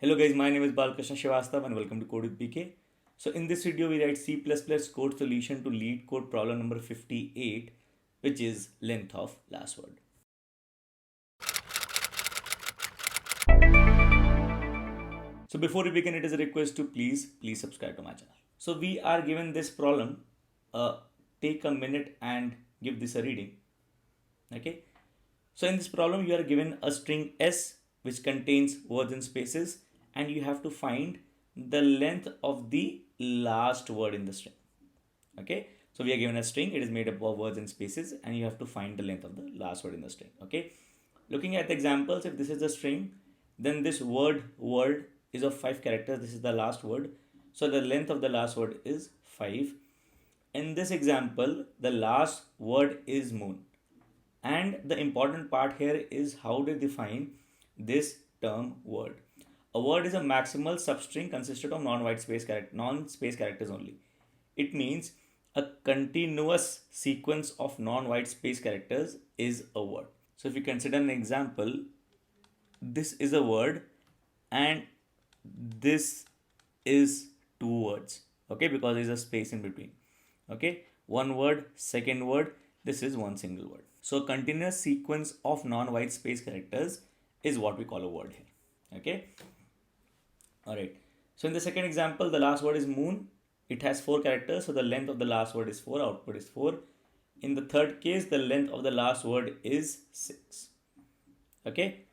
Hello guys, my name is Balkrishna Srivastav and welcome to Code with BK. So in this video we write C++ code solution to LeetCode problem number 58, which is length of last word. So before we begin, it is a request to please subscribe to my channel. So we are given this problem. Take a minute and give this a reading. Okay. So in this problem you are given a string S which contains words and spaces, and you have to find the length of the last word in the string. Okay, so we are given a string, it is made up of words and spaces, and you have to find the length of the last word in the string. Okay, looking at the examples, if this is the string, then this word is of 5 characters. This is the last word, so the length of the last word is 5. In this example, the last word is moon, and the important part here is how they define this term word. A word is a maximal substring consisted of non-white space characters only. It means a continuous sequence of non-white space characters is a word. So if you consider an example, this is a word and this is 2 words. Okay, because there is a space in between. Okay, one word, second word, this is one single word. So a continuous sequence of non-white space characters is what we call a word here. Okay. Alright, so in the second example, the last word is moon. It has 4 characters, so the length of the last word is 4, output is 4. In the third case, the length of the last word is 6. Okay,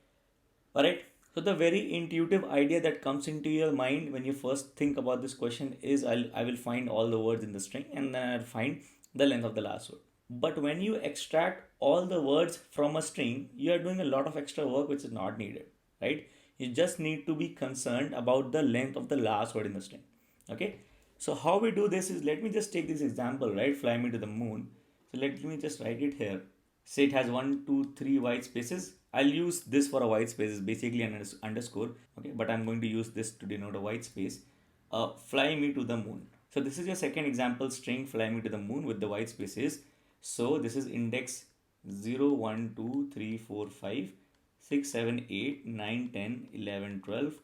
alright. So the very intuitive idea that comes into your mind when you first think about this question is I will find all the words in the string and then I'll find the length of the last word. But when you extract all the words from a string, you are doing a lot of extra work which is not needed, right? You just need to be concerned about the length of the last word in the string. Okay, so how we do this is, let me just take this example, right? Fly me to the moon. So let me just write it here. Say it has 1, 2, 3 white spaces. I'll use this for a white space, is basically an underscore. Okay, but I'm going to use this to denote a white space. Fly me to the moon. So this is your second example string, fly me to the moon, with the white spaces. So this is index 0, 1, 2, 3, 4, 5, 6, 7, 8, 9, 10, 11, 12,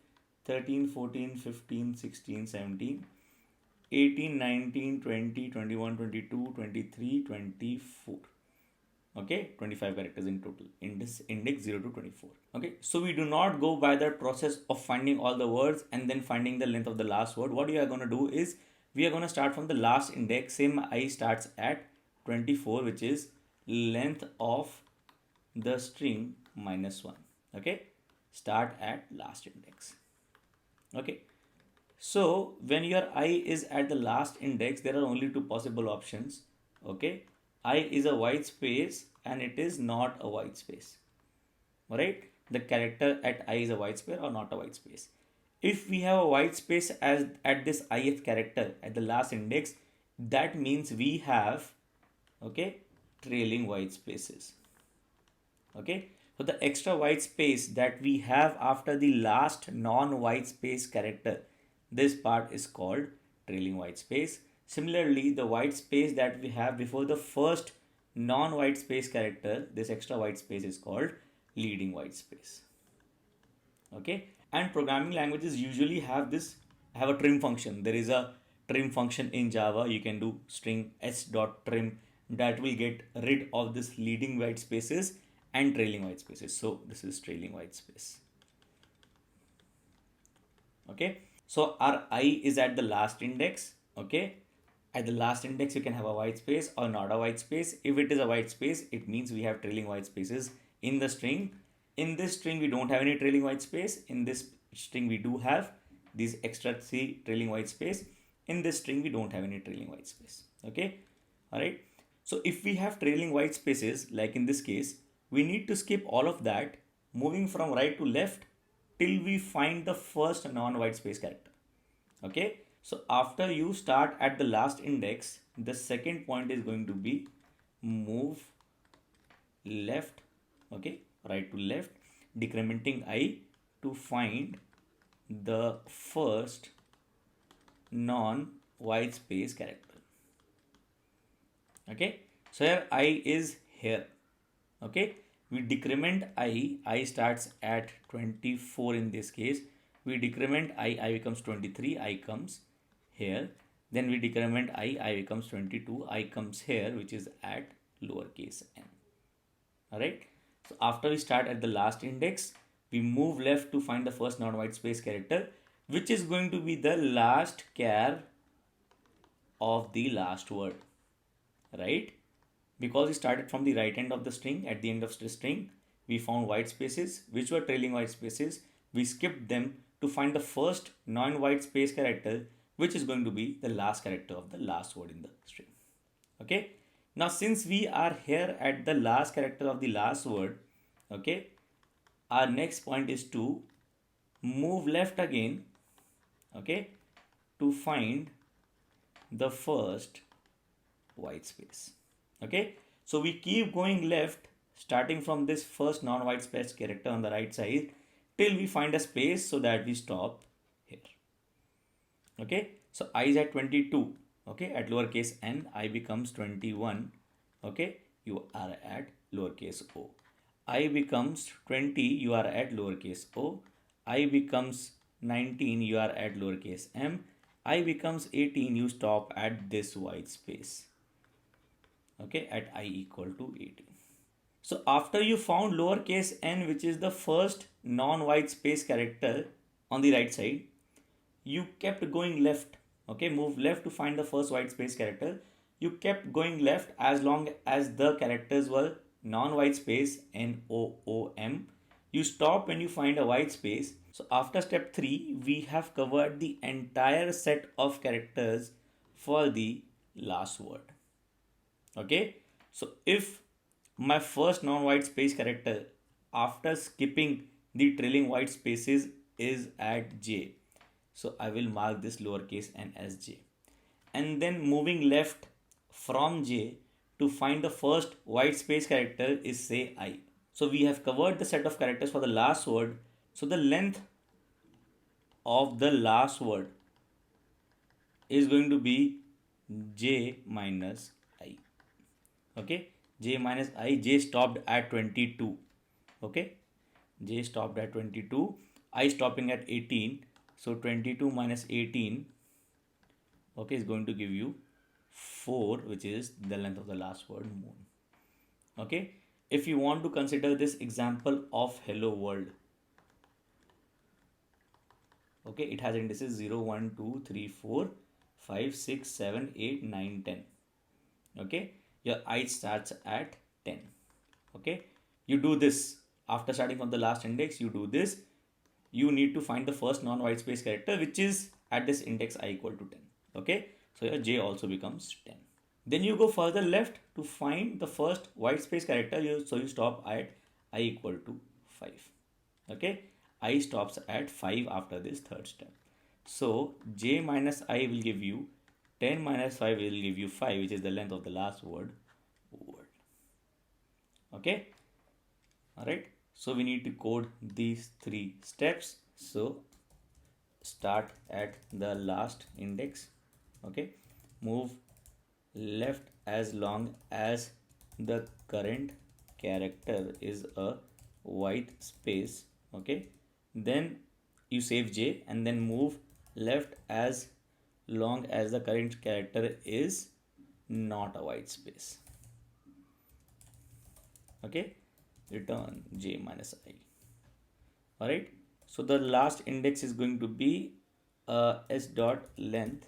13, 14, 15, 16, 17, 18, 19, 20, 21, 22, 23, 24. Okay, 25 characters in total in this index 0 to 24. Okay, so we do not go by that process of finding all the words and then finding the length of the last word. What we are going to do is we are going to start from the last index. Same I starts at 24, which is length of the string minus 1. Okay, start at last index. Okay, so when your I is at the last index, there are only 2 possible options. Okay, I is a white space and it is not a white space. Alright, the character at I is a white space or not a white space. If we have a white space as at this ith character at the last index, that means we have, okay, trailing white spaces. Okay, so the extra white space that we have after the last non-white space character, this part is called trailing white space. Similarly, the white space that we have before the first non-white space character, this extra white space, is called leading white space. Okay, and programming languages usually have a trim function. There is a trim function in Java. You can do string s.trim that will get rid of this leading white spaces and trailing white spaces. So this is trailing white space. Okay, so our I is at the last index. Okay, at the last index you can have a white space or not a white space. If it is a white space, it means we have trailing white spaces in the string. In this string we don't have any trailing white space. In this string we do have these extra 3 trailing white space. In this string we don't have any trailing white space. Okay, all right. So if we have trailing white spaces, like in this case, we need to skip all of that, moving from right to left till we find the first non-white space character. Okay, so after you start at the last index, the second point is going to be move left, okay, right to left, decrementing I to find the first non-white space character. Okay, so here I is here. Okay, we decrement I starts at 24 in this case. we decrement I becomes 23, I comes here. Then we decrement I becomes 22, I comes here, which is at lowercase n. Alright. So after we start at the last index, we move left to find the first non-white space character, which is going to be the last char of the last word, right? Because we started from the right end of the string, at the end of the string, we found white spaces, which were trailing white spaces. We skipped them to find the first non-white space character, which is going to be the last character of the last word in the string. Okay. Now, since we are here at the last character of the last word, okay, our next point is to move left again, okay, to find the first white space. Okay, so we keep going left, starting from this first non-white space character on the right side till we find a space so that we stop here. Okay, so I is at 22. Okay, at lowercase n, I becomes 21. Okay, you are at lowercase o. I becomes 20, you are at lowercase o. I becomes 19, you are at lowercase m. I becomes 18, you stop at this white space. Okay, at I equal to 18. So after you found lowercase n, which is the first non-white space character on the right side, you kept going left. Okay, move left to find the first white space character. You kept going left as long as the characters were non-white space, N-O-O-M. You stop when you find a white space. So after step 3, we have covered the entire set of characters for the last word. Okay, so if my first non-white space character after skipping the trailing white spaces is at j, so I will mark this lowercase n as j, and then moving left from j to find the first white space character is say I. So we have covered the set of characters for the last word. So the length of the last word is going to be j minus I. Okay, j minus I, j stopped at 22. Okay, j stopped at 22, I stopping at 18. So 22 minus 18, okay, is going to give you 4, which is the length of the last word moon. Okay, if you want to consider this example of hello world, okay, it has indices 0, 1, 2, 3, 4, 5, 6, 7, 8, 9, 10. Okay, your I starts at 10. Okay, you do this after starting from the last index. You do this, you need to find the first non-white space character, which is at this index I equal to 10. Okay, so your j also becomes 10. Then you go further left to find the first white space character. So you stop at I equal to 5. Okay, I stops at 5 after this third step. So j minus I will give you 10 minus 5 will give you 5, which is the length of the last word, world. Okay, alright. So we need to code these 3 steps. So start at the last index. Okay, move left as long as the current character is a white space. Okay, then you save j and then move left as long as the current character is not a white space. Okay, return j minus I. Alright, so the last index is going to be s dot length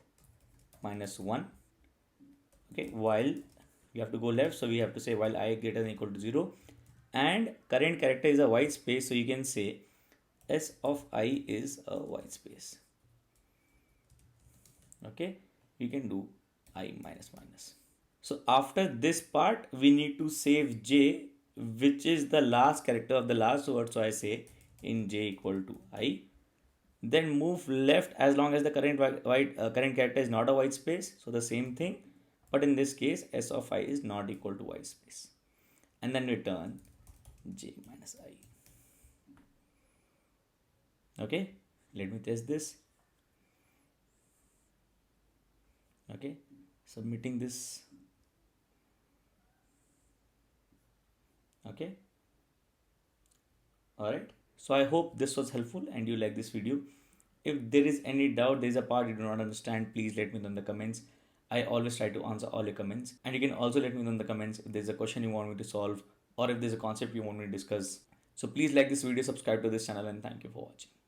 minus 1. Okay, while we have to go left, so we have to say while I greater than equal to 0, and current character is a white space, so you can say s of I is a white space. Okay, you can do I minus minus. So after this part, we need to save j, which is the last character of the last word. So I say in j equal to I. Then move left as long as the current current character is not a white space. So the same thing, but in this case s of I is not equal to white space, and then return j minus I. Okay, let me test this. Okay, submitting this. Okay, all right, so I hope this was helpful and you like this video. If there is any doubt, there is a part you do not understand, please let me know in the comments. I always try to answer all your comments. And you can also let me know in the comments if there's a question you want me to solve or if there's a concept you want me to discuss. So please like this video, subscribe to this channel, and thank you for watching.